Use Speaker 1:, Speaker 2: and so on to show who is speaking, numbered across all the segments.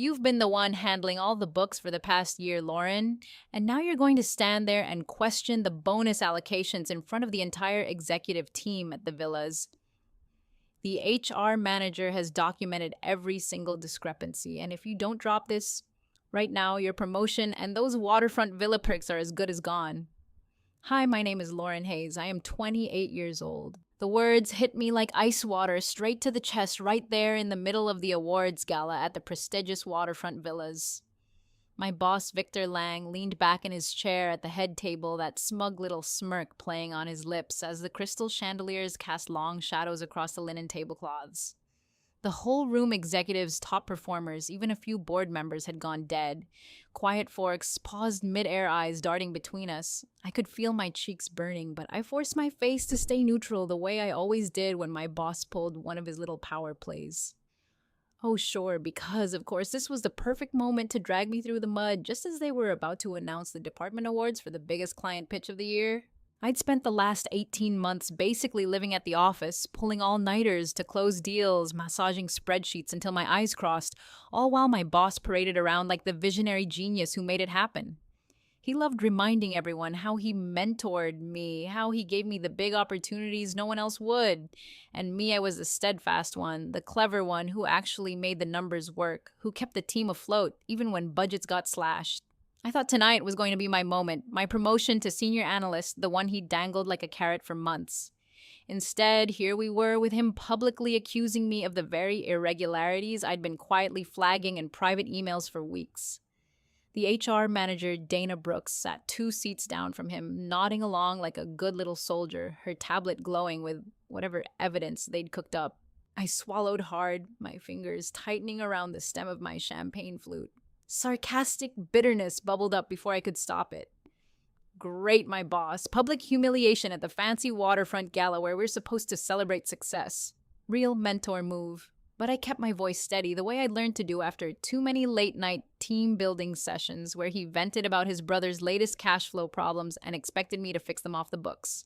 Speaker 1: You've been the one handling all the books for the past year, Lauren, and now you're going to stand there and question the bonus allocations in front of the entire executive team at the villas. The HR manager has documented every single discrepancy, and if you don't drop this right now, your promotion and those waterfront villa perks are as good as gone. Hi, my name is Lauren Hayes. I am 28 years old. The words hit me like ice water straight to the chest right there in the middle of the awards gala at the prestigious waterfront villas. My boss, Victor Lang, leaned back in his chair at the head table, that smug little smirk playing on his lips as the crystal chandeliers cast long shadows across the linen tablecloths. The whole room executives, top performers, even a few board members had gone dead. Quiet Forks, paused mid-air eyes darting between us. I could feel my cheeks burning, but I forced my face to stay neutral the way I always did when my boss pulled one of his little power plays. Oh, sure, because, of course, this was the perfect moment to drag me through the mud just as they were about to announce the department awards for the biggest client pitch of the year. I'd spent the last 18 months basically living at the office, pulling all-nighters to close deals, massaging spreadsheets until my eyes crossed, all while my boss paraded around like the visionary genius who made it happen. He loved reminding everyone how he mentored me, how he gave me the big opportunities no one else would. And me, I was the steadfast one, the clever one who actually made the numbers work, who kept the team afloat even when budgets got slashed. I thought tonight was going to be my moment, my promotion to senior analyst, the one he dangled like a carrot for months. Instead, here we were with him publicly accusing me of the very irregularities I'd been quietly flagging in private emails for weeks. The HR manager, Dana Brooks, sat 2 seats down from him, nodding along like a good little soldier, her tablet glowing with whatever evidence they'd cooked up. I swallowed hard, my fingers tightening around the stem of my champagne flute. Sarcastic bitterness bubbled up before I could stop it. Great, my boss. Public humiliation at the fancy waterfront gala where we're supposed to celebrate success. Real mentor move. But I kept my voice steady, the way I'd learned to do after too many late-night team-building sessions where he vented about his brother's latest cash flow problems and expected me to fix them off the books.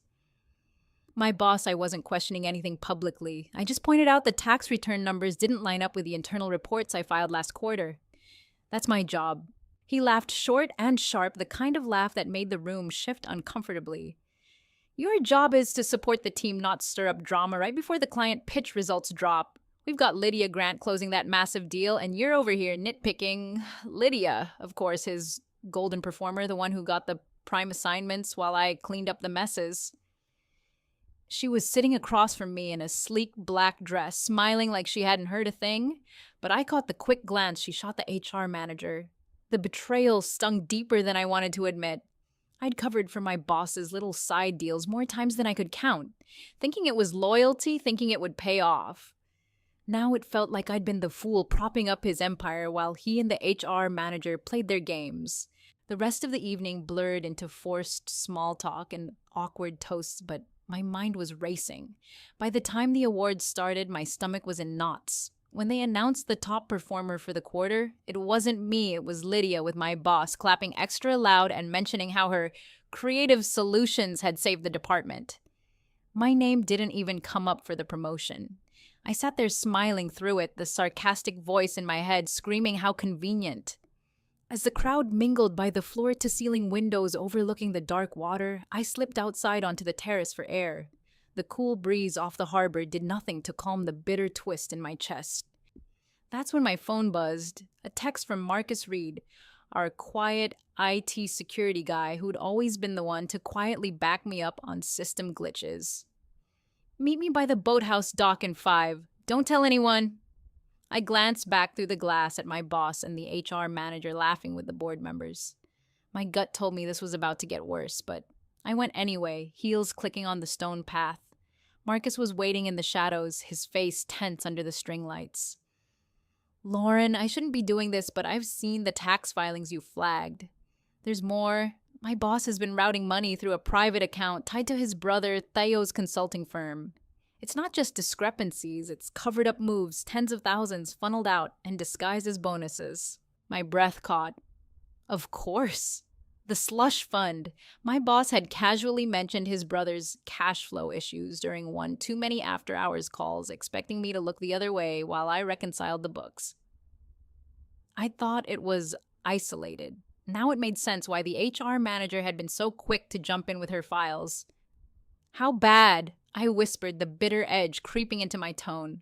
Speaker 1: My boss, I wasn't questioning anything publicly. I just pointed out the tax return numbers didn't line up with the internal reports I filed last quarter. That's my job. He laughed short and sharp, the kind of laugh that made the room shift uncomfortably. Your job is to support the team, not stir up drama right before the client pitch results drop. We've got Lydia Grant closing that massive deal, and you're over here nitpicking. Lydia, of course, his golden performer, the one who got the prime assignments while I cleaned up the messes. She was sitting across from me in a sleek black dress, smiling like she hadn't heard a thing, but I caught the quick glance she shot the HR manager. The betrayal stung deeper than I wanted to admit. I'd covered for my boss's little side deals more times than I could count, thinking it was loyalty, thinking it would pay off. Now it felt like I'd been the fool propping up his empire while he and the HR manager played their games. The rest of the evening blurred into forced small talk and awkward toasts, but my mind was racing. By the time the awards started, my stomach was in knots. When they announced the top performer for the quarter, it wasn't me, it was Lydia with my boss clapping extra loud and mentioning how her creative solutions had saved the department. My name didn't even come up for the promotion. I sat there smiling through it, the sarcastic voice in my head screaming how convenient. As the crowd mingled by the floor-to-ceiling windows overlooking the dark water, I slipped outside onto the terrace for air. The cool breeze off the harbor did nothing to calm the bitter twist in my chest. That's when my phone buzzed, a text from Marcus Reed, our quiet IT security guy who'd always been the one to quietly back me up on system glitches. Meet me by the boathouse dock in 5. Don't tell anyone. I glanced back through the glass at my boss and the HR manager laughing with the board members. My gut told me this was about to get worse, but I went anyway, heels clicking on the stone path. Marcus was waiting in the shadows, his face tense under the string lights. Lauren, I shouldn't be doing this, but I've seen the tax filings you flagged. There's more. My boss has been routing money through a private account tied to his brother Theo's consulting firm. It's not just discrepancies, it's covered-up moves, tens of thousands funneled out and disguised as bonuses. My breath caught. Of course. The slush fund. My boss had casually mentioned his brother's cash flow issues during one too many after-hours calls, expecting me to look the other way while I reconciled the books. I thought it was isolated. Now it made sense why the HR manager had been so quick to jump in with her files. How bad? I whispered, the bitter edge creeping into my tone.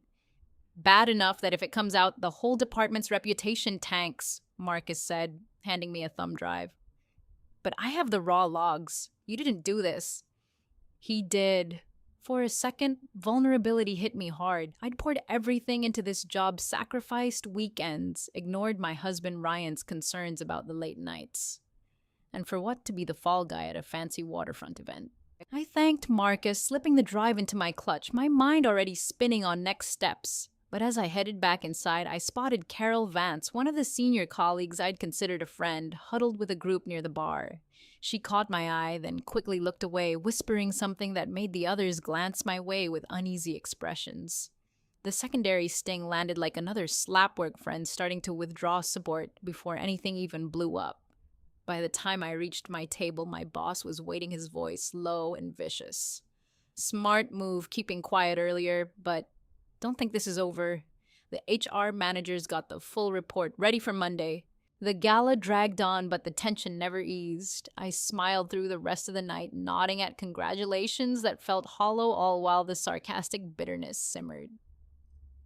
Speaker 1: Bad enough that if it comes out, the whole department's reputation tanks, Marcus said, handing me a thumb drive. But I have the raw logs. You didn't do this. He did. For a second, vulnerability hit me hard. I'd poured everything into this job, sacrificed weekends, ignored my husband Ryan's concerns about the late nights. And for what to be the fall guy at a fancy waterfront event? I thanked Marcus, slipping the drive into my clutch, my mind already spinning on next steps. But as I headed back inside, I spotted Carol Vance, one of the senior colleagues I'd considered a friend, huddled with a group near the bar. She caught my eye, then quickly looked away, whispering something that made the others glance my way with uneasy expressions. The secondary sting landed like another slapwork friend starting to withdraw support before anything even blew up. By the time I reached my table, my boss was waiting, his voice low and vicious. Smart move keeping quiet earlier, but don't think this is over. The HR managers got the full report ready for Monday. The gala dragged on, but the tension never eased. I smiled through the rest of the night, nodding at congratulations that felt hollow all while the sarcastic bitterness simmered.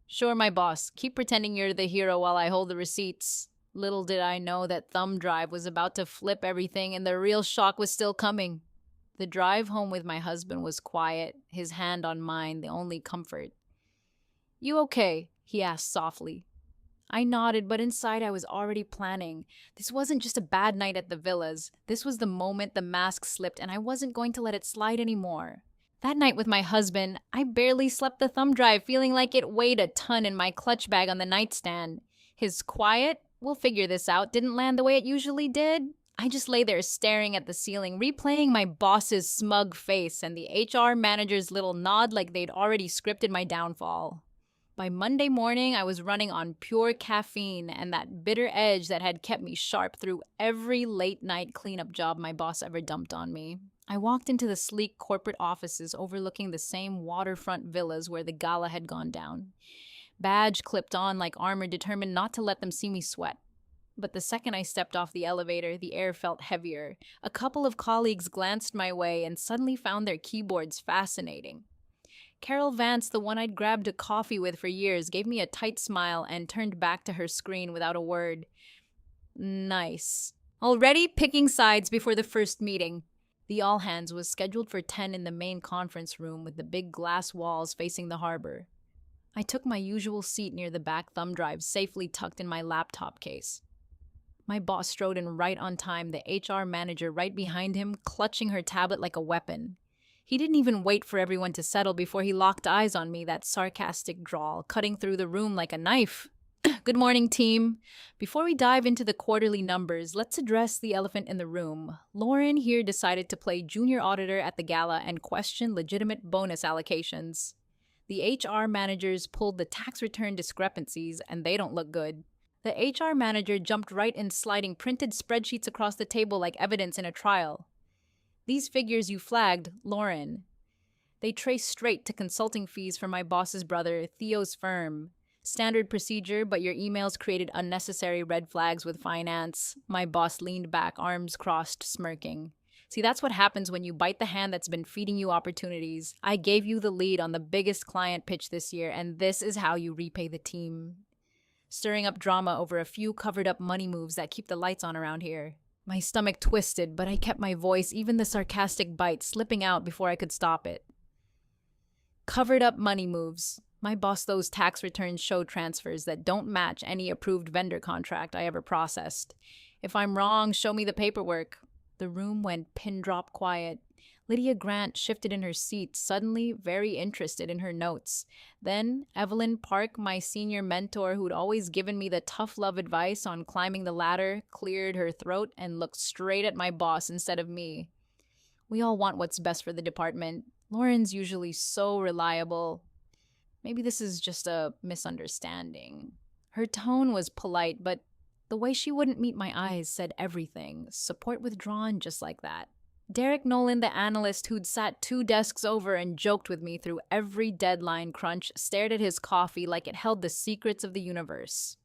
Speaker 1: Sure, my boss. Keep pretending you're the hero while I hold the receipts. Little did I know that thumb drive was about to flip everything and the real shock was still coming. The drive home with my husband was quiet, his hand on mine the only comfort. You okay? He asked softly. I nodded, but inside I was already planning. This wasn't just a bad night at the villas. This was the moment the mask slipped, and I wasn't going to let it slide anymore. That night with my husband, I barely slept the thumb drive, feeling like it weighed a ton in my clutch bag on the nightstand. His quiet, we'll figure this out, didn't land the way it usually did. I just lay there staring at the ceiling, replaying my boss's smug face and the HR manager's little nod like they'd already scripted my downfall. By Monday morning, I was running on pure caffeine and that bitter edge that had kept me sharp through every late-night cleanup job my boss ever dumped on me. I walked into the sleek corporate offices overlooking the same waterfront villas where the gala had gone down. Badge clipped on like armor, determined not to let them see me sweat. But the second I stepped off the elevator, the air felt heavier. A couple of colleagues glanced my way and suddenly found their keyboards fascinating. Carol Vance, the one I'd grabbed a coffee with for years, gave me a tight smile and turned back to her screen without a word. Nice. Already picking sides before the first meeting. The all-hands was scheduled for 10 in the main conference room with the big glass walls facing the harbor. I took my usual seat near the back thumb drive, safely tucked in my laptop case. My boss strode in right on time, the HR manager right behind him, clutching her tablet like a weapon. He didn't even wait for everyone to settle before he locked eyes on me, that sarcastic drawl, cutting through the room like a knife. Good morning, team. Before we dive into the quarterly numbers, let's address the elephant in the room. Lauren here decided to play junior auditor at the gala and question legitimate bonus allocations. The HR managers pulled the tax return discrepancies, and they don't look good. The HR manager jumped right in, sliding printed spreadsheets across the table like evidence in a trial. These figures you flagged, Lauren. They trace straight to consulting fees for my boss's brother, Theo's firm. Standard procedure, but your emails created unnecessary red flags with finance. My boss leaned back, arms crossed, smirking. See, that's what happens when you bite the hand that's been feeding you opportunities. I gave you the lead on the biggest client pitch this year, and this is how you repay the team. Stirring up drama over a few covered-up money moves that keep the lights on around here. My stomach twisted, but I kept my voice, even the sarcastic bite, slipping out before I could stop it. Covered-up money moves. My boss, those tax returns show transfers that don't match any approved vendor contract I ever processed. If I'm wrong, show me the paperwork. The room went pin-drop quiet. Lydia Grant shifted in her seat, suddenly very interested in her notes. Then Evelyn Park, my senior mentor who'd always given me the tough love advice on climbing the ladder, cleared her throat and looked straight at my boss instead of me. We all want what's best for the department. Lauren's usually so reliable. Maybe this is just a misunderstanding. Her tone was polite, but the way she wouldn't meet my eyes said everything. Support withdrawn just like that. Derek Nolan, the analyst who'd sat 2 desks over and joked with me through every deadline crunch, stared at his coffee like it held the secrets of the universe.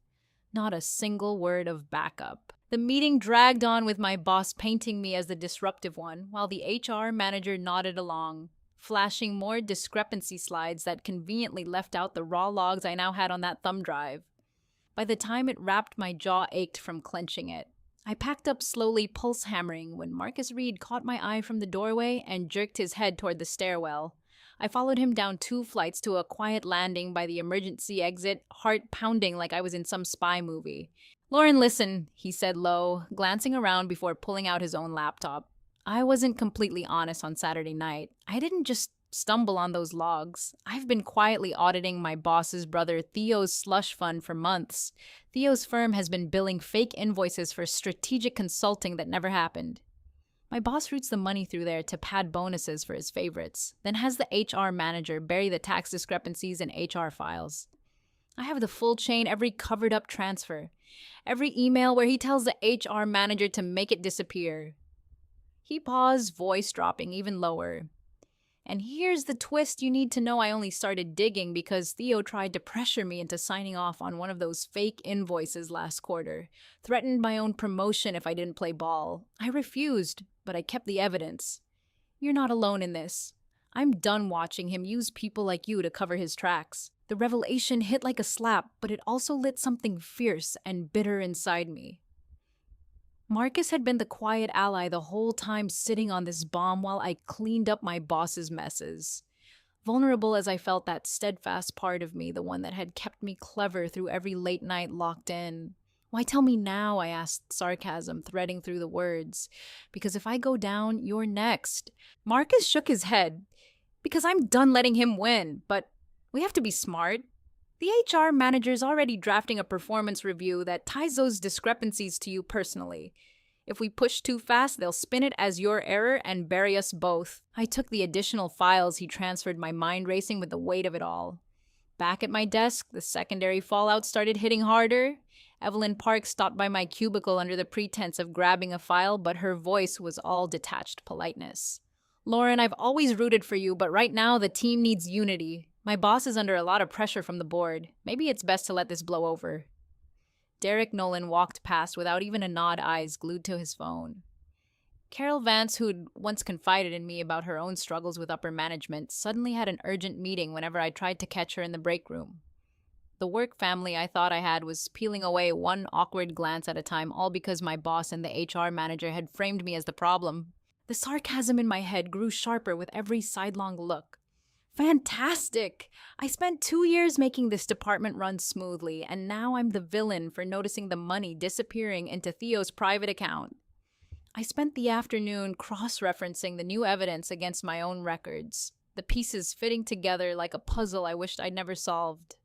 Speaker 1: Not a single word of backup. The meeting dragged on with my boss painting me as the disruptive one, while the HR manager nodded along, flashing more discrepancy slides that conveniently left out the raw logs I now had on that thumb drive. By the time it wrapped, my jaw ached from clenching it. I packed up slowly, pulse hammering, when Marcus Reed caught my eye from the doorway and jerked his head toward the stairwell. I followed him down 2 flights to a quiet landing by the emergency exit, heart pounding like I was in some spy movie. Lauren, listen, he said low, glancing around before pulling out his own laptop. I wasn't completely honest on Saturday night. I didn't just stumble on those logs. I've been quietly auditing my boss's brother Theo's slush fund for months. Theo's firm has been billing fake invoices for strategic consulting that never happened. My boss routes the money through there to pad bonuses for his favorites, then has the HR manager bury the tax discrepancies in HR files. I have the full chain, every covered up transfer, every email where he tells the HR manager to make it disappear. He paused, voice dropping even lower. And here's the twist you need to know. I only started digging because Theo tried to pressure me into signing off on one of those fake invoices last quarter, threatened my own promotion if I didn't play ball. I refused, but I kept the evidence. You're not alone in this. I'm done watching him use people like you to cover his tracks. The revelation hit like a slap, but it also lit something fierce and bitter inside me. Marcus had been the quiet ally the whole time, sitting on this bomb while I cleaned up my boss's messes. Vulnerable as I felt, that steadfast part of me, the one that had kept me clever through every late night locked in. Why tell me now, I asked, sarcasm threading through the words. Because if I go down, you're next. Marcus shook his head. Because I'm done letting him win, but we have to be smart. The HR manager's already drafting a performance review that ties those discrepancies to you personally. If we push too fast, they'll spin it as your error and bury us both. I took the additional files he transferred, my mind racing with the weight of it all. Back at my desk, the secondary fallout started hitting harder. Evelyn Park stopped by my cubicle under the pretense of grabbing a file, but her voice was all detached politeness. Lauren, I've always rooted for you, but right now the team needs unity. My boss is under a lot of pressure from the board. Maybe it's best to let this blow over. Derek Nolan walked past without even a nod, eyes glued to his phone. Carol Vance, who'd once confided in me about her own struggles with upper management, suddenly had an urgent meeting whenever I tried to catch her in the break room. The work family I thought I had was peeling away one awkward glance at a time, all because my boss and the HR manager had framed me as the problem. The sarcasm in my head grew sharper with every sidelong look. Fantastic! I spent 2 years making this department run smoothly, and now I'm the villain for noticing the money disappearing into Theo's private account. I spent the afternoon cross-referencing the new evidence against my own records, the pieces fitting together like a puzzle I wished I'd never solved.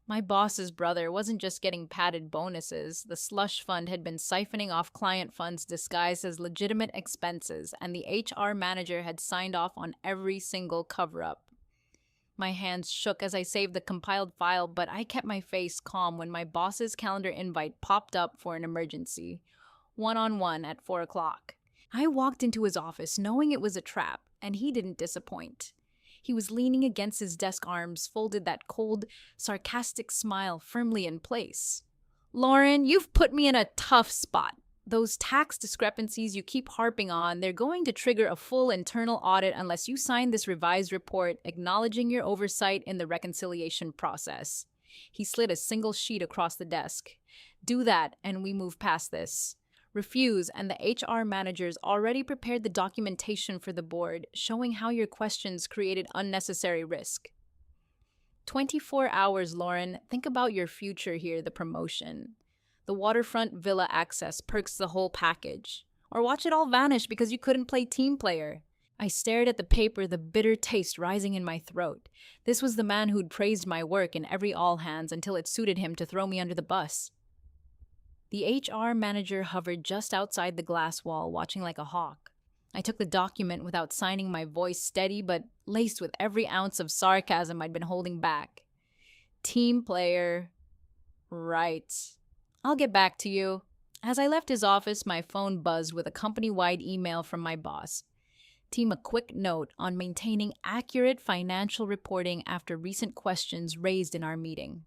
Speaker 1: My boss's brother wasn't just getting padded bonuses. The slush fund had been siphoning off client funds disguised as legitimate expenses, and the HR manager had signed off on every single cover-up. My hands shook as I saved the compiled file, but I kept my face calm when my boss's calendar invite popped up for an emergency. One-on-one at 4 o'clock. I walked into his office knowing it was a trap, and he didn't disappoint. He was leaning against his desk, arms folded, that cold, sarcastic smile firmly in place. Lauren, you've put me in a tough spot. Those tax discrepancies you keep harping on, they're going to trigger a full internal audit unless you sign this revised report acknowledging your oversight in the reconciliation process. He slid a single sheet across the desk. Do that, and we move past this. Refuse, and the HR managers already prepared the documentation for the board, showing how your questions created unnecessary risk. 24 hours, Lauren. Think about your future here, the promotion. The waterfront villa access perks the whole package. Or watch it all vanish because you couldn't play team player. I stared at the paper, the bitter taste rising in my throat. This was the man who'd praised my work in every all-hands until it suited him to throw me under the bus. The HR manager hovered just outside the glass wall, watching like a hawk. I took the document without signing, my voice steady but laced with every ounce of sarcasm I'd been holding back. Team player. Right. I'll get back to you. As I left his office, my phone buzzed with a company-wide email from my boss. Team, a quick note on maintaining accurate financial reporting after recent questions raised in our meeting.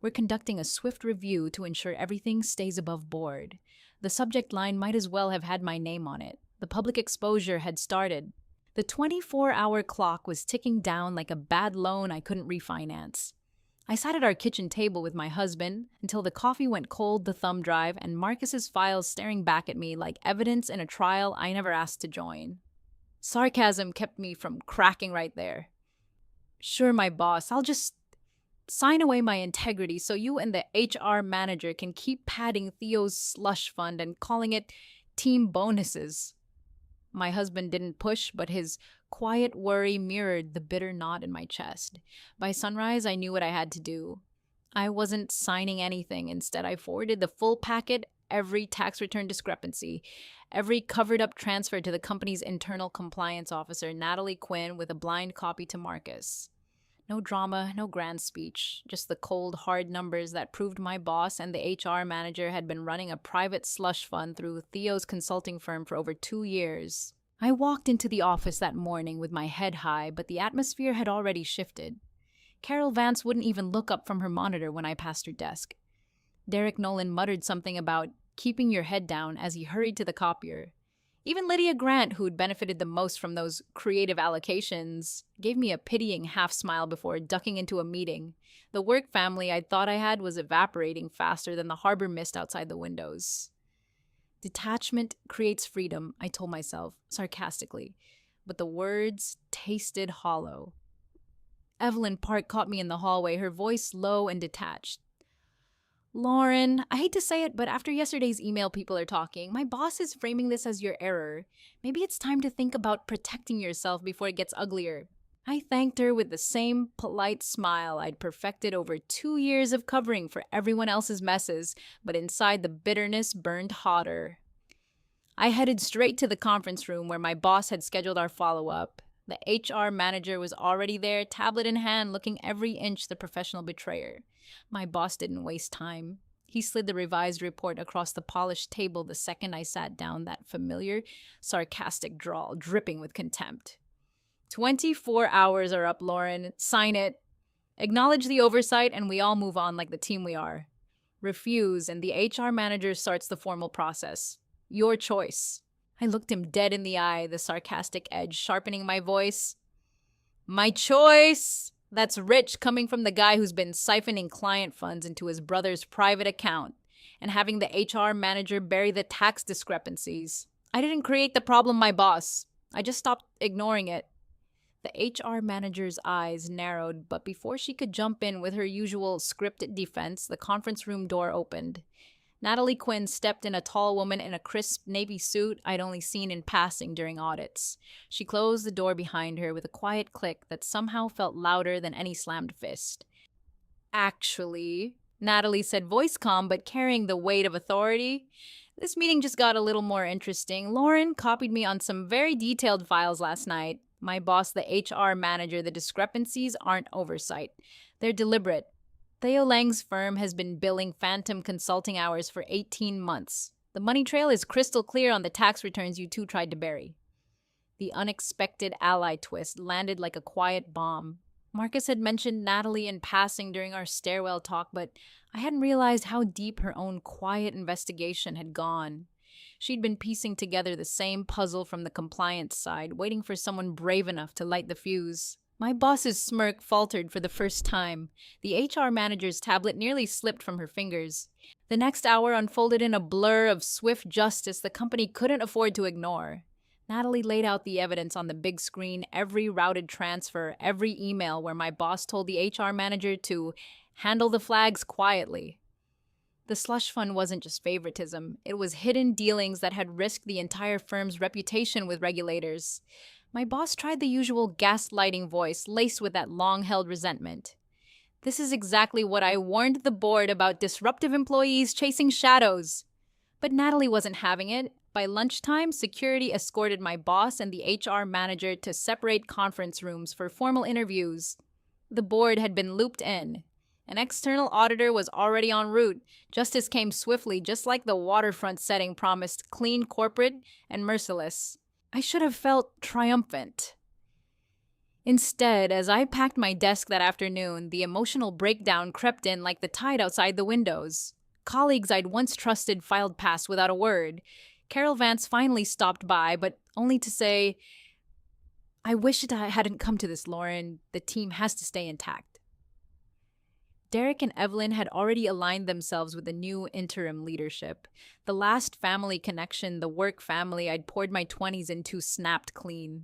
Speaker 1: We're conducting a swift review to ensure everything stays above board. The subject line might as well have had my name on it. The public exposure had started. The 24-hour clock was ticking down like a bad loan I couldn't refinance. I sat at our kitchen table with my husband until the coffee went cold the thumb drive and Marcus's files staring back at me like evidence in a trial I never asked to join. Sarcasm kept me from cracking right there. Sure, my boss, I'll just sign away my integrity so you and the HR manager can keep padding Theo's slush fund and calling it team bonuses. My husband didn't push, but his quiet worry mirrored the bitter knot in my chest. By sunrise, I knew what I had to do. I wasn't signing anything. Instead, I forwarded the full packet, every tax return discrepancy, every covered-up transfer to the company's internal compliance officer, Natalie Quinn, with a blind copy to Marcus. No drama, no grand speech, just the cold, hard numbers that proved my boss and the HR manager had been running a private slush fund through Theo's consulting firm for over 2 years. I walked into the office that morning with my head high, but the atmosphere had already shifted. Carol Vance wouldn't even look up from her monitor when I passed her desk. Derek Nolan muttered something about keeping your head down as he hurried to the copier. Even Lydia Grant, who'd benefited the most from those creative allocations, gave me a pitying half-smile before ducking into a meeting. The work family I thought I had was evaporating faster than the harbor mist outside the windows. Detachment creates freedom, I told myself, sarcastically, but the words tasted hollow. Evelyn Park caught me in the hallway, her voice low and detached. Lauren, I hate to say it, but after yesterday's email people are talking, my boss is framing this as your error. Maybe it's time to think about protecting yourself before it gets uglier. I thanked her with the same polite smile I'd perfected over 2 years of covering for everyone else's messes, but inside the bitterness burned hotter. I headed straight to the conference room where my boss had scheduled our follow-up. The HR manager was already there, tablet in hand, looking every inch the professional betrayer. My boss didn't waste time. He slid the revised report across the polished table the second I sat down, that familiar, sarcastic drawl dripping with contempt. 24 hours are up, Lauren. Sign it. Acknowledge the oversight and we all move on like the team we are. Refuse and the HR manager starts the formal process. Your choice. I looked him dead in the eye, the sarcastic edge sharpening my voice. My choice! That's rich coming from the guy who's been siphoning client funds into his brother's private account and having the HR manager bury the tax discrepancies. I didn't create the problem, my boss. I just stopped ignoring it. The HR manager's eyes narrowed, but before she could jump in with her usual scripted defense, the conference room door opened. Natalie Quinn stepped in, a tall woman in a crisp navy suit I'd only seen in passing during audits. She closed the door behind her with a quiet click that somehow felt louder than any slammed fist. Actually, Natalie said, voice calm but carrying the weight of authority, this meeting just got a little more interesting. Lauren copied me on some very detailed files last night. My boss, the HR manager, the discrepancies aren't oversight. They're deliberate. Theo Lang's firm has been billing phantom consulting hours for 18 months. The money trail is crystal clear on the tax returns you two tried to bury. The unexpected ally twist landed like a quiet bomb. Marcus had mentioned Natalie in passing during our stairwell talk, but I hadn't realized how deep her own quiet investigation had gone. She'd been piecing together the same puzzle from the compliance side, waiting for someone brave enough to light the fuse. My boss's smirk faltered for the first time. The HR manager's tablet nearly slipped from her fingers. The next hour unfolded in a blur of swift justice the company couldn't afford to ignore. Natalie laid out the evidence on the big screen, every routed transfer, every email where my boss told the HR manager to handle the flags quietly. The slush fund wasn't just favoritism. It was hidden dealings that had risked the entire firm's reputation with regulators. My boss tried the usual gaslighting voice, laced with that long-held resentment. This is exactly what I warned the board about, disruptive employees chasing shadows. But Natalie wasn't having it. By lunchtime, security escorted my boss and the HR manager to separate conference rooms for formal interviews. The board had been looped in. An external auditor was already en route. Justice came swiftly, just like the waterfront setting promised, clean, corporate, and merciless. I should have felt triumphant. Instead, as I packed my desk that afternoon, the emotional breakdown crept in like the tide outside the windows. Colleagues I'd once trusted filed past without a word. Carol Vance finally stopped by, but only to say, I wish it hadn't come to this, Lauren. The team has to stay intact. Derek and Evelyn had already aligned themselves with the new interim leadership. The last family connection, the work family I'd poured my 20s into, snapped clean.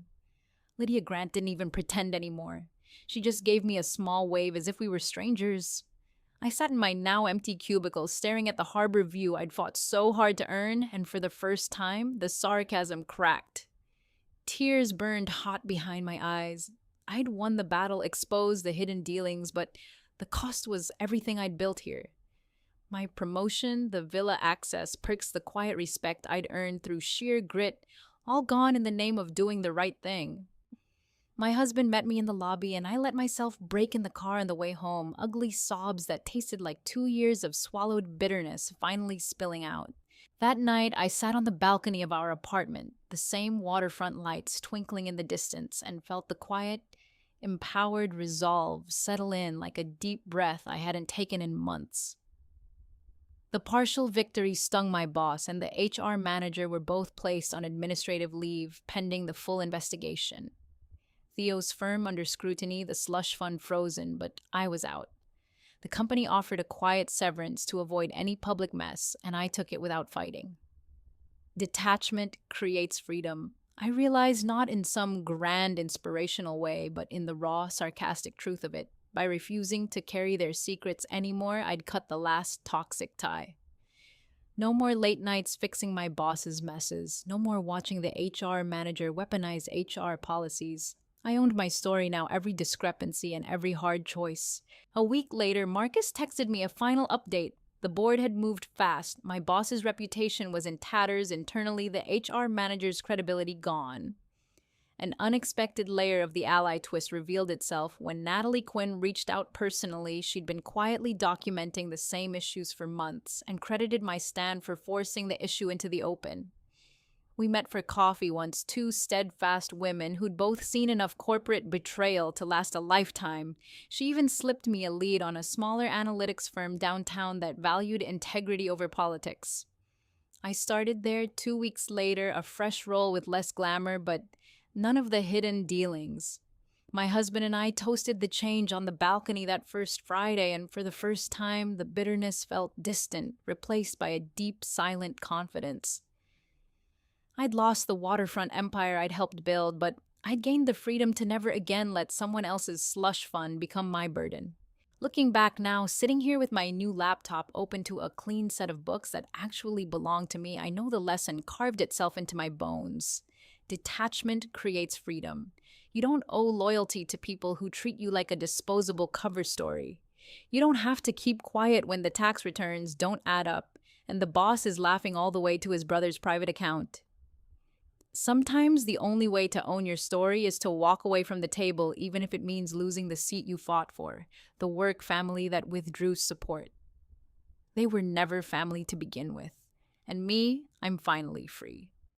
Speaker 1: Lydia Grant didn't even pretend anymore. She just gave me a small wave as if we were strangers. I sat in my now empty cubicle staring at the harbor view I'd fought so hard to earn, and for the first time, the sarcasm cracked. Tears burned hot behind my eyes. I'd won the battle, exposed the hidden dealings, but the cost was everything I'd built here. My promotion, the villa access, perks, the quiet respect I'd earned through sheer grit, all gone in the name of doing the right thing. My husband met me in the lobby, and I let myself break in the car on the way home, ugly sobs that tasted like 2 years of swallowed bitterness finally spilling out. That night, I sat on the balcony of our apartment, the same waterfront lights twinkling in the distance, and felt the quiet, empowered resolve settle in like a deep breath I hadn't taken in months. The partial victory stung my boss and the HR manager were both placed on administrative leave pending the full investigation. Theo's firm under scrutiny, the slush fund frozen, but I was out. The company offered a quiet severance to avoid any public mess, and I took it without fighting. Detachment creates freedom. I realized not in some grand inspirational way, but in the raw, sarcastic truth of it. By refusing to carry their secrets anymore, I'd cut the last toxic tie. No more late nights fixing my boss's messes. No more watching the HR manager weaponize HR policies. I owned my story now, every discrepancy and every hard choice. A week later, Marcus texted me a final update. The board had moved fast. My boss's reputation was in tatters internally, the HR manager's credibility gone. An unexpected layer of the ally twist revealed itself when Natalie Quinn reached out personally. She'd been quietly documenting the same issues for months and credited my stand for forcing the issue into the open. We met for coffee once, two steadfast women who'd both seen enough corporate betrayal to last a lifetime. She even slipped me a lead on a smaller analytics firm downtown that valued integrity over politics. I started there 2 weeks later, a fresh role with less glamour, but none of the hidden dealings. My husband and I toasted the change on the balcony that first Friday, and for the first time, the bitterness felt distant, replaced by a deep, silent confidence. I'd lost the waterfront empire I'd helped build, but I'd gained the freedom to never again let someone else's slush fund become my burden. Looking back now, sitting here with my new laptop open to a clean set of books that actually belong to me, I know the lesson carved itself into my bones. Detachment creates freedom. You don't owe loyalty to people who treat you like a disposable cover story. You don't have to keep quiet when the tax returns don't add up, and the boss is laughing all the way to his brother's private account. Sometimes the only way to own your story is to walk away from the table, even if it means losing the seat you fought for, the work family that withdrew support. They were never family to begin with. And me, I'm finally free.